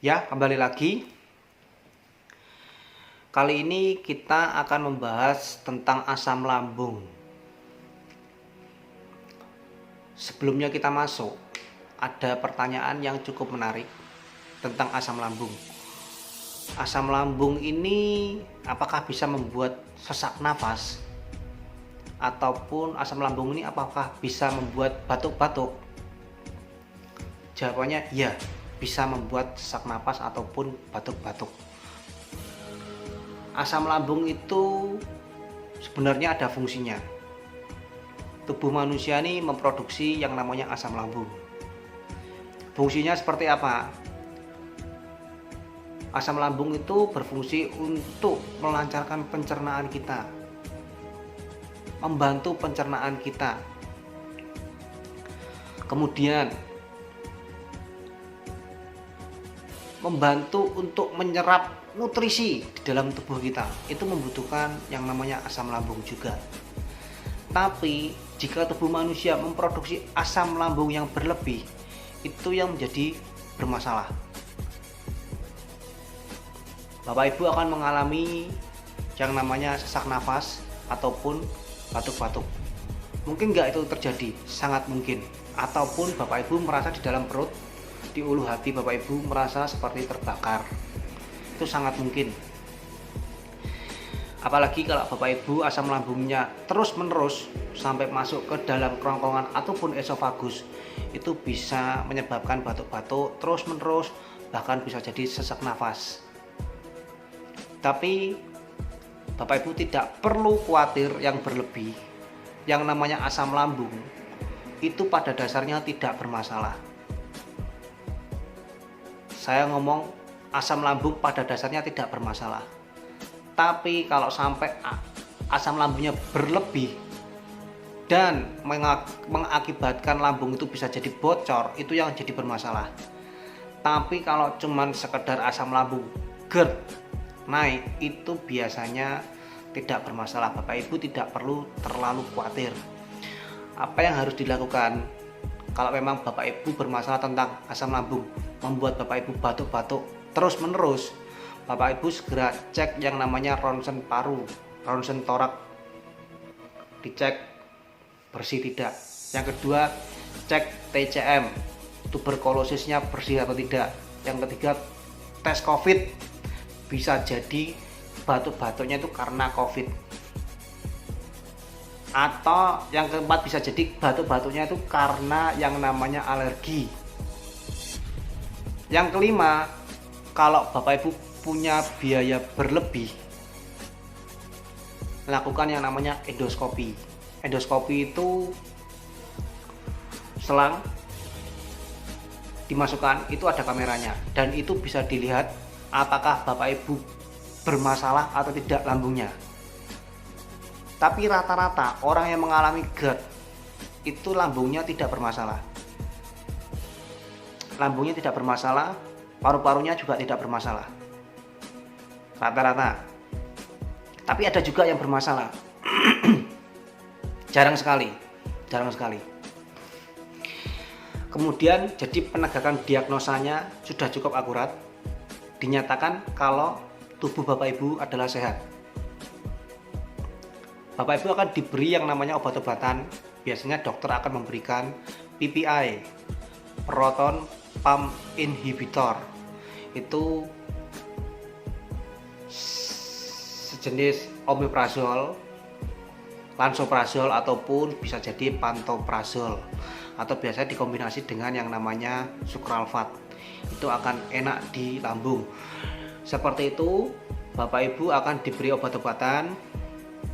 Ya, kembali lagi. Kali ini kita akan membahas tentang asam lambung. Sebelumnya kita masuk, ada pertanyaan yang cukup menarik tentang asam lambung. Asam lambung ini apakah bisa membuat sesak nafas? Ataupun asam lambung ini apakah bisa membuat batuk-batuk? Jawabannya ya, bisa membuat sesak nafas ataupun batuk-batuk. Asam lambung itu sebenarnya ada fungsinya. Tubuh manusia ini memproduksi yang namanya asam lambung. Fungsinya seperti apa? Asam lambung itu berfungsi untuk melancarkan pencernaan kita, membantu pencernaan kita. Kemudian membantu untuk menyerap nutrisi di dalam tubuh kita. Itu membutuhkan yang namanya asam lambung juga. Tapi jika tubuh manusia memproduksi asam lambung yang berlebih, itu yang menjadi bermasalah. Bapak Ibu akan mengalami yang namanya sesak nafas ataupun batuk-batuk. Mungkin nggak itu terjadi? Sangat mungkin. Ataupun Bapak Ibu merasa di dalam perut, di ulu hati Bapak Ibu merasa seperti terbakar. Itu sangat mungkin. Apalagi kalau Bapak Ibu asam lambungnya terus menerus sampai masuk ke dalam kerongkongan ataupun esofagus, itu bisa menyebabkan batuk-batuk terus menerus, bahkan bisa jadi sesak nafas. Tapi Bapak Ibu tidak perlu khawatir yang berlebih. Yang namanya asam lambung itu pada dasarnya tidak bermasalah. Saya ngomong asam lambung pada dasarnya tidak bermasalah. Tapi kalau sampai asam lambungnya berlebih dan mengakibatkan lambung itu bisa jadi bocor, itu yang jadi bermasalah. Tapi kalau cuman sekedar asam lambung GERD naik, itu biasanya tidak bermasalah. Bapak Ibu tidak perlu terlalu khawatir. Apa yang harus dilakukan kalau memang Bapak Ibu bermasalah tentang asam lambung, membuat Bapak Ibu batuk-batuk terus menerus, Bapak Ibu segera cek yang namanya ronsen paru, ronsen torak, dicek bersih tidak. Yang kedua, cek TCM, tuberkulosisnya bersih atau tidak. Yang ketiga, tes COVID. Bisa jadi batuk-batuknya itu karena COVID. Atau yang keempat, bisa jadi batuk-batuknya itu karena yang namanya alergi. Yang kelima, kalau Bapak Ibu punya biaya berlebih, lakukan yang namanya endoskopi. Endoskopi itu selang dimasukkan, itu ada kameranya, dan itu bisa dilihat apakah Bapak Ibu bermasalah atau tidak lambungnya. Tapi rata-rata orang yang mengalami GERD itu lambungnya tidak bermasalah. Lambungnya tidak bermasalah, paru-parunya juga tidak bermasalah. Rata-rata. Tapi ada juga yang bermasalah. Jarang sekali. Kemudian jadi penegakan diagnosanya sudah cukup akurat. Dinyatakan kalau tubuh Bapak Ibu adalah sehat. Bapak Ibu akan diberi yang namanya obat-obatan. Biasanya dokter akan memberikan PPI, proton pump inhibitor. Itu sejenis omeprazol, lansoprazol, ataupun bisa jadi pantoprazol, atau biasanya dikombinasi dengan yang namanya sukralfat. Itu akan enak di lambung. Seperti itu, Bapak Ibu akan diberi obat-obatan,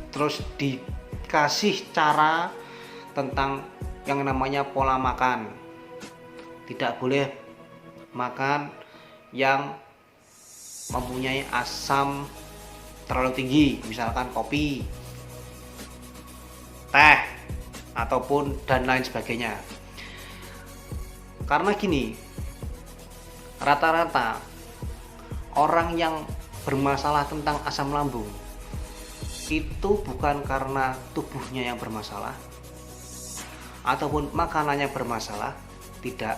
terus dikasih cara tentang yang namanya pola makan. Tidak boleh makan yang mempunyai asam terlalu tinggi, misalkan kopi, teh, ataupun dan lain sebagainya. Karena gini, rata-rata orang yang bermasalah tentang asam lambung itu bukan karena tubuhnya yang bermasalah ataupun makanannya bermasalah, tidak.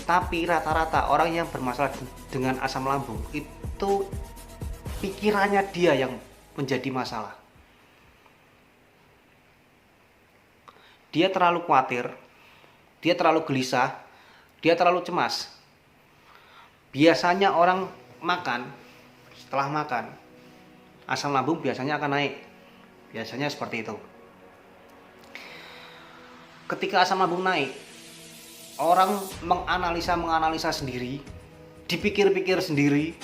Tapi rata-rata orang yang bermasalah dengan asam lambung itu pikirannya dia yang menjadi masalah. Dia terlalu khawatir, dia terlalu gelisah, dia terlalu cemas. Biasanya orang makan, setelah makan, asam lambung biasanya akan naik. Biasanya seperti itu. Ketika asam lambung naik, orang menganalisa sendiri, dipikir-pikir sendiri,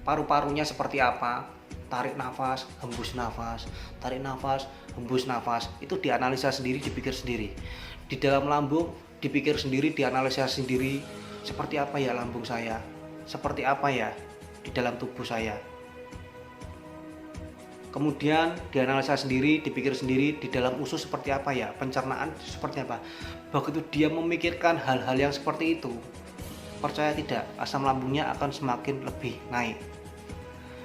paru-parunya seperti apa, tarik nafas, hembus nafas, tarik nafas, hembus nafas, itu dianalisa sendiri, dipikir sendiri. Di dalam lambung dipikir sendiri, dianalisa sendiri, seperti apa ya lambung saya, seperti apa ya di dalam tubuh saya. Kemudian dianalisa sendiri, dipikir sendiri, di dalam usus seperti apa ya, pencernaan seperti apa. Begitu dia memikirkan hal-hal yang seperti itu, percaya tidak, asam lambungnya akan semakin lebih naik.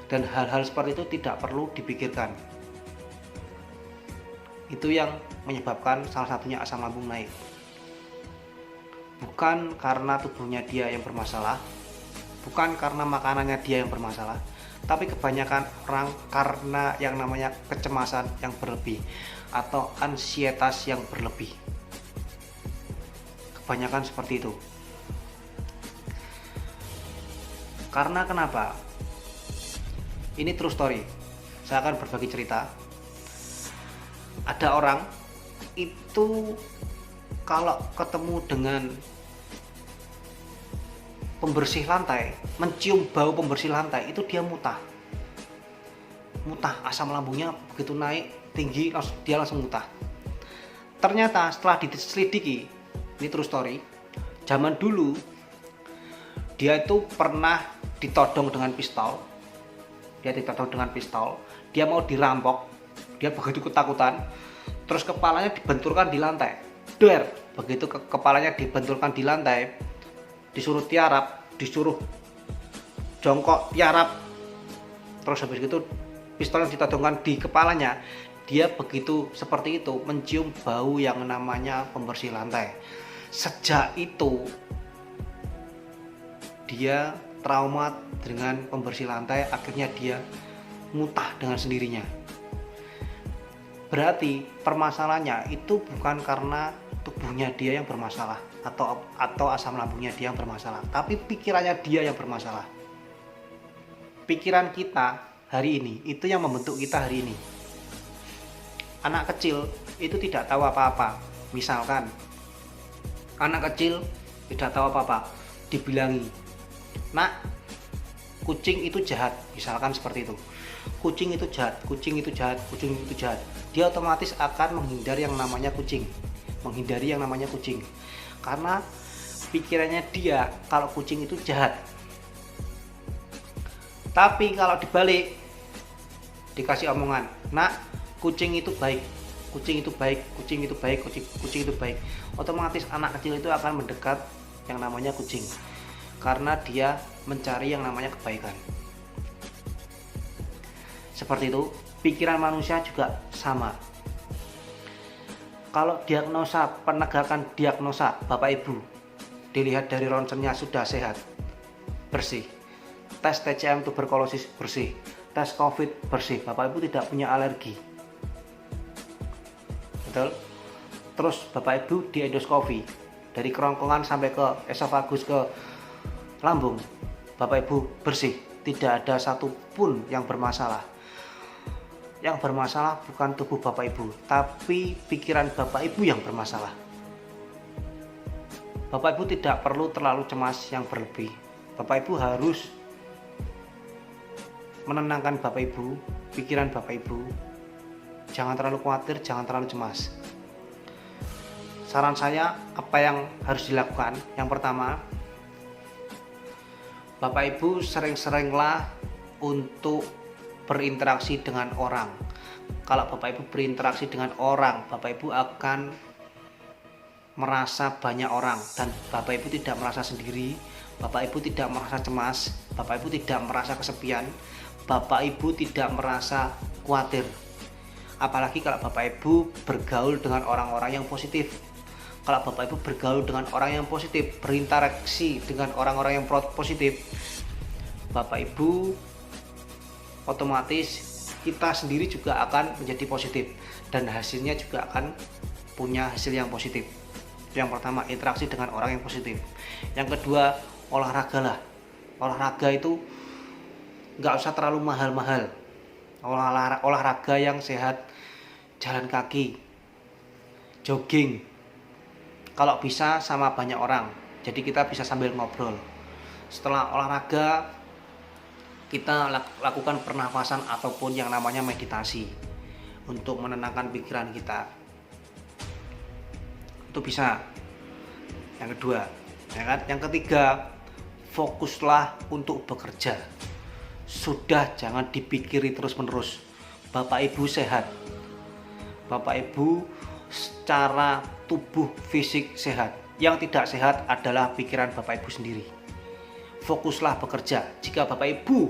Dan hal-hal seperti itu tidak perlu dipikirkan. Itu yang menyebabkan salah satunya asam lambung naik. Bukan karena tubuhnya dia yang bermasalah, bukan karena makanannya dia yang bermasalah, tapi kebanyakan orang karena yang namanya kecemasan yang berlebih atau ansietas yang berlebih. Kebanyakan seperti itu. Karena kenapa? Ini true story. Saya akan berbagi cerita. Ada orang itu kalau ketemu dengan pembersih lantai, mencium bau pembersih lantai, itu dia muntah, asam lambungnya begitu naik tinggi, dia langsung muntah. Ternyata setelah diselidiki, ini true story, zaman dulu dia itu pernah ditodong dengan pistol, dia mau dirampok, dia begitu ketakutan, terus kepalanya dibenturkan di lantai, begitu kepalanya dibenturkan di lantai, disuruh tiarap, disuruh jongkok tiarap, terus habis itu pistol yang ditodongkan di kepalanya, dia begitu seperti itu mencium bau yang namanya pembersih lantai. Sejak itu dia trauma dengan pembersih lantai, akhirnya dia muntah dengan sendirinya. Berarti permasalahannya itu bukan karena tubuhnya dia yang bermasalah atau asam lambungnya dia yang bermasalah, tapi pikirannya dia yang bermasalah. Pikiran kita hari ini itu yang membentuk kita hari ini. Anak kecil itu tidak tahu apa-apa. Misalkan anak kecil tidak tahu apa-apa, dibilangi, "Nak, kucing itu jahat." Misalkan seperti itu. Kucing itu jahat, kucing itu jahat, kucing itu jahat. Dia otomatis akan menghindari yang namanya kucing. Karena pikirannya dia kalau kucing itu jahat. Tapi kalau dibalik, dikasih omongan, "Nak, kucing itu baik, kucing itu baik, kucing itu baik, kucing itu baik." Otomatis anak kecil itu akan mendekat yang namanya kucing, karena dia mencari yang namanya kebaikan. Seperti itu, pikiran manusia juga sama. Kalau diagnosa, penegakan diagnosa, Bapak Ibu, dilihat dari ronsennya sudah sehat, bersih, tes TCM tuberkulosis bersih, tes COVID bersih, Bapak Ibu tidak punya alergi, betul? Terus Bapak Ibu di endoskopi, dari kerongkongan sampai ke esofagus ke lambung, Bapak Ibu bersih, tidak ada satupun yang bermasalah. Yang bermasalah bukan tubuh Bapak Ibu, tapi pikiran Bapak Ibu yang bermasalah. Bapak Ibu tidak perlu terlalu cemas yang berlebih. Bapak Ibu harus menenangkan Bapak Ibu, pikiran Bapak Ibu. Jangan terlalu khawatir, jangan terlalu cemas. Saran saya, apa yang harus dilakukan? Yang pertama, Bapak Ibu sering-seringlah untuk berinteraksi dengan orang. Kalau Bapak Ibu berinteraksi dengan orang, Bapak Ibu akan merasa banyak orang, dan Bapak Ibu tidak merasa sendiri, Bapak Ibu tidak merasa cemas, Bapak Ibu tidak merasa kesepian, Bapak Ibu tidak merasa khawatir. Apalagi kalau Bapak Ibu bergaul dengan orang-orang yang positif, Kalau Bapak Ibu bergaul dengan orang yang positif, berinteraksi dengan orang-orang yang positif, Bapak Ibu otomatis kita sendiri juga akan menjadi positif dan hasilnya juga akan punya hasil yang positif. Yang pertama, interaksi dengan orang yang positif. Yang kedua, olahraga lah. Olahraga itu nggak usah terlalu mahal-mahal. Olahraga yang sehat, jalan kaki, jogging, kalau bisa sama banyak orang, jadi kita bisa sambil ngobrol. Setelah olahraga, kita lakukan pernafasan ataupun yang namanya meditasi untuk menenangkan pikiran kita. Itu bisa. Yang kedua, ya kan? Yang ketiga, fokuslah untuk bekerja. Sudah, jangan dipikiri terus-menerus. Bapak Ibu sehat. Bapak Ibu secara tubuh fisik sehat. Yang tidak sehat adalah pikiran Bapak Ibu sendiri. Fokuslah bekerja. Jika Bapak Ibu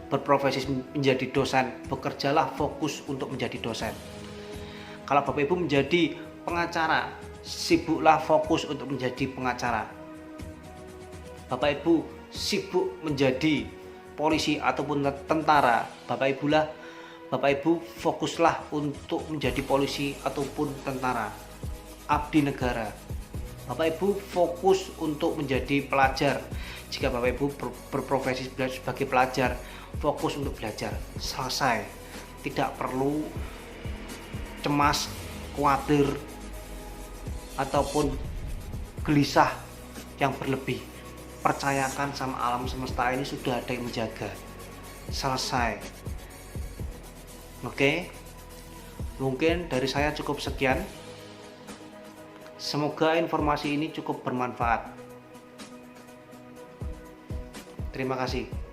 berprofesi menjadi dosen, bekerjalah fokus untuk menjadi dosen. Kalau Bapak Ibu menjadi pengacara, sibuklah fokus untuk menjadi pengacara. Bapak Ibu sibuk menjadi polisi ataupun tentara, Bapak Ibu fokuslah untuk menjadi polisi ataupun tentara, abdi negara. Bapak Ibu fokus untuk menjadi pelajar. Jika Bapak Ibu berprofesi sebagai pelajar, fokus untuk belajar. Selesai. Tidak perlu cemas, khawatir, ataupun gelisah yang berlebih. Percayakan sama alam semesta ini sudah ada yang menjaga. Selesai. Oke, mungkin dari saya cukup sekian. Semoga informasi ini cukup bermanfaat. Terima kasih.